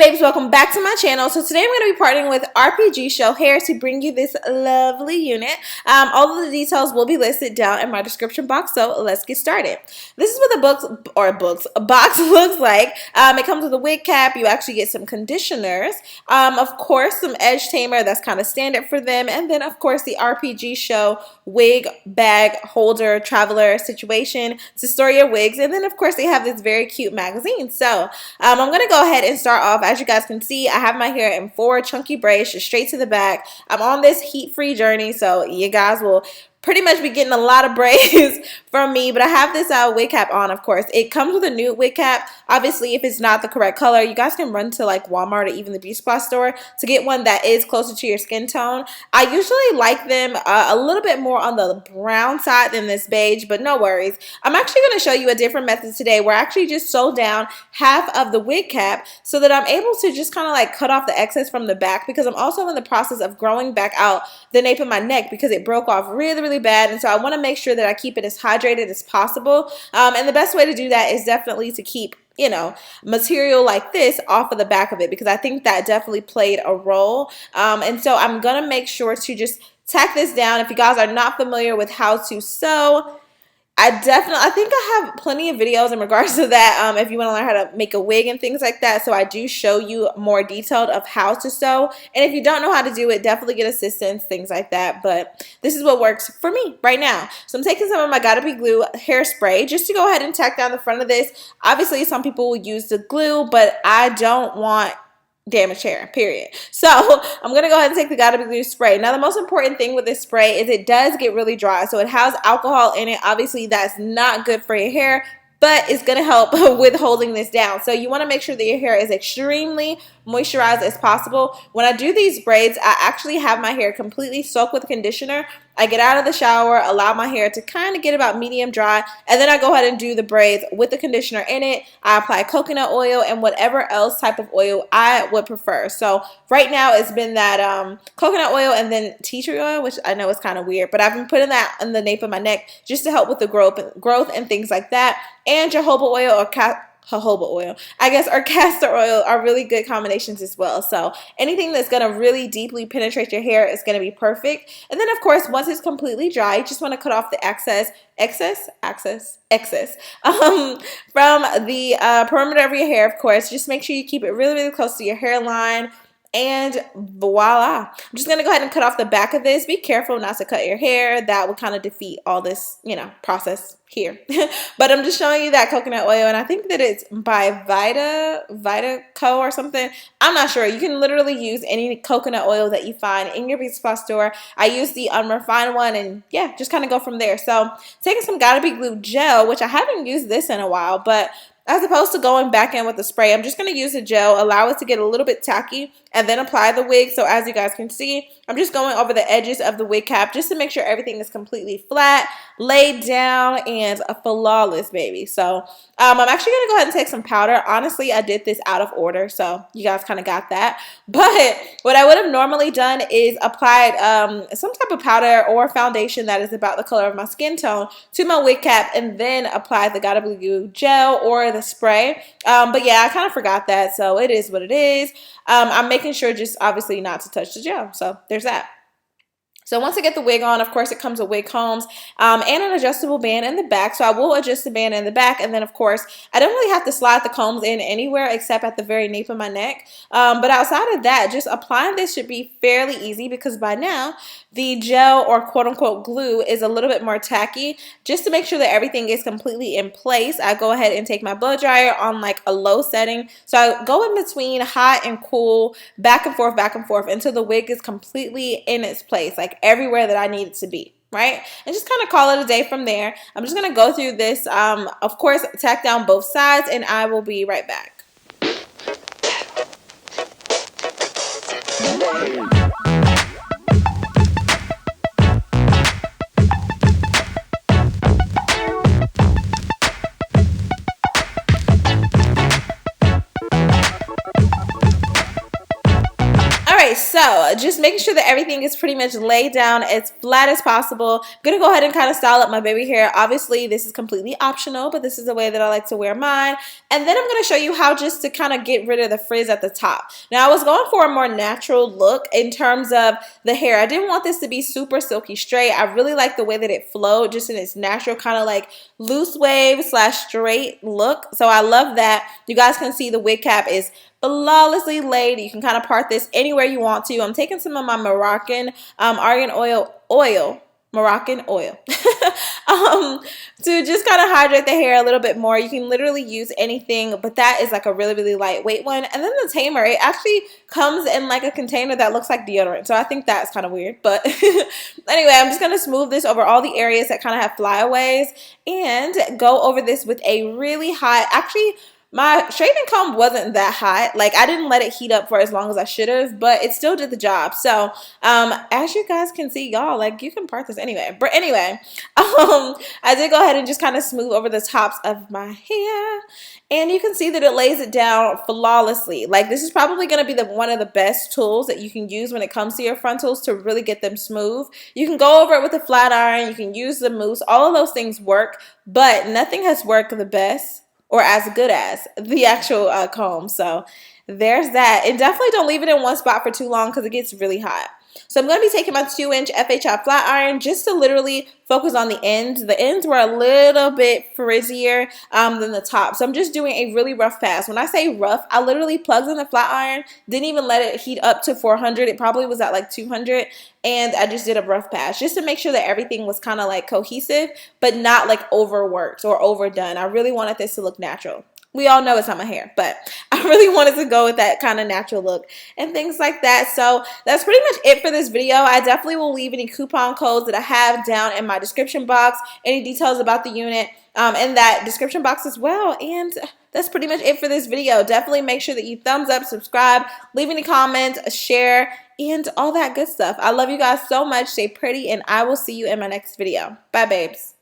babes, welcome back to my channel. So today I'm going to be partnering with Rpgshow hair to bring you this lovely unit. All of the details will be listed down in my description box, so let's get started. This is what a box looks like. It comes with a wig cap. You actually get some conditioners, of course some edge tamer, that's kind of standard for them, and then of course the Rpgshow wig bag holder traveler situation to store your wigs, and then of course they have this very cute magazine. So I'm going to go ahead and start off. As you guys can see, I have my hair in 4 chunky braids just straight to the back. I'm on this heat-free journey, so you guys will pretty much be getting a lot of braids from me, but I have this wig cap on, of course. It comes with a nude wig cap. Obviously, if it's not the correct color, you guys can run to like Walmart or even the beauty supply store to get one that is closer to your skin tone. I usually like them a little bit more on the brown side than this beige, but no worries. I'm actually going to show you a different method today where I actually just sew down half of the wig cap so that I'm able to just kind of like cut off the excess from the back, because I'm also in the process of growing back out the nape of my neck because it broke off really bad, and so I want to make sure that I keep it as hydrated as possible, and the best way to do that is definitely to keep, you know, material like this off of the back of it, because I think that definitely played a role, and so I'm gonna make sure to just tack this down. If you guys are not familiar with how to sew, I think I have plenty of videos in regards to that, if you want to learn how to make a wig and things like that. So I do show you more detailed of how to sew, and if you don't know how to do it, definitely get assistance, things like that. But this is what works for me right now. So I'm taking some of my Gotta Be Glue hairspray just to go ahead and tack down the front of this. Obviously some people will use the glue, but I don't want damaged hair, period. So I'm gonna go ahead and take the Gotta Be Glue spray. Now the most important thing with this spray is it does get really dry, so it has alcohol in it. Obviously that's not good for your hair, but it's gonna help with holding this down. So you want to make sure that your hair is extremely moisturized as possible. When I do these braids, I actually have my hair completely soaked with conditioner. I get out of the shower, allow my hair to kind of get about medium dry, and then I go ahead and do the braids with the conditioner in it. I apply coconut oil and whatever else type of oil I would prefer. So right now it's been that coconut oil and then tea tree oil, which I know is kind of weird, but I've been putting that on the nape of my neck just to help with the growth and things like that. And jojoba oil or jojoba oil, I guess, or castor oil are really good combinations as well. So anything that's going to really deeply penetrate your hair is going to be perfect. And then of course, once it's completely dry, you just want to cut off the excess from the perimeter of your hair. Of course, just make sure you keep it really close to your hairline. And voila. I'm just going to go ahead and cut off the back of this. Be careful not to cut your hair. That would kind of defeat all this, you know, process here. But I'm just showing you that coconut oil, and I think that it's by Vita Co or something. I'm not sure. You can literally use any coconut oil that you find in your beauty supply store. I use the unrefined one, and yeah, just kind of go from there. So taking some Gotta Be Glue gel, which I haven't used this in a while, but as opposed to going back in with the spray, I'm just going to use the gel, allow it to get a little bit tacky, and then apply the wig. So as you guys can see, I'm just going over the edges of the wig cap just to make sure everything is completely flat, laid down, and a flawless, baby. So I'm actually going to go ahead and take some powder. Honestly, I did this out of order, so you guys kind of got that. But what I would have normally done is applied some type of powder or foundation that is about the color of my skin tone to my wig cap, and then apply the Gotta Be Glue gel or the spray. But yeah, I kind of forgot that, so it is what it is. I'm making sure just obviously not to touch the gel, so there's that. So once I get the wig on, of course, it comes with wig combs and an adjustable band in the back. So I will adjust the band in the back. And then, of course, I don't really have to slide the combs in anywhere except at the very nape of my neck. But outside of that, just applying this should be fairly easy, because by now the gel or quote-unquote glue is a little bit more tacky. Just to make sure that everything is completely in place, I go ahead and take my blow dryer on like a low setting. So I go in between hot and cool, back and forth until the wig is completely in its place, like everywhere that I need it to be, right? And just kind of call it a day from there. I'm just going to go through this, of course, tack down both sides, and I will be right back. So just making sure that everything is pretty much laid down as flat as possible. I'm going to go ahead and kind of style up my baby hair. Obviously, this is completely optional, but this is the way that I like to wear mine. And then I'm going to show you how just to kind of get rid of the frizz at the top. Now, I was going for a more natural look in terms of the hair. I didn't want this to be super silky straight. I really like the way that it flowed, just in its natural kind of like loose wave / straight look. So I love that. You guys can see the wig cap is flawlessly laid. You can kind of part this anywhere you want to. I'm taking some of my Moroccan argan Moroccan oil to just kind of hydrate the hair a little bit more. You can literally use anything, but that is like a really, really lightweight one. And then the tamer, it actually comes in like a container that looks like deodorant. So I think that's kind of weird. But anyway, I'm just going to smooth this over all the areas that kind of have flyaways and go over this with a really hot, actually, my straightening comb wasn't that hot. Like, I didn't let it heat up for as long as I should have, but it still did the job. So, as you guys can see, y'all, like, you can part this anyway. But anyway, I did go ahead and just kind of smooth over the tops of my hair. And you can see that it lays it down flawlessly. Like, this is probably going to be one of the best tools that you can use when it comes to your frontals to really get them smooth. You can go over it with a flat iron. You can use the mousse. All of those things work, but nothing has worked the best or as good as the actual comb. So there's that. And definitely don't leave it in one spot for too long because it gets really hot. So I'm going to be taking my 2-inch FHI flat iron just to literally focus on the ends. The ends were a little bit frizzier than the top. So I'm just doing a really rough pass. When I say rough, I literally plugged in the flat iron, didn't even let it heat up to 400. It probably was at like 200. And I just did a rough pass just to make sure that everything was kind of like cohesive, but not like overworked or overdone. I really wanted this to look natural. We all know it's not my hair, but I really wanted to go with that kind of natural look and things like that. So that's pretty much it for this video. I definitely will leave any coupon codes that I have down in my description box, any details about the unit in that description box as well. And that's pretty much it for this video. Definitely make sure that you thumbs up, subscribe, leave any comments, share, and all that good stuff. I love you guys so much. Stay pretty, and I will see you in my next video. Bye, babes.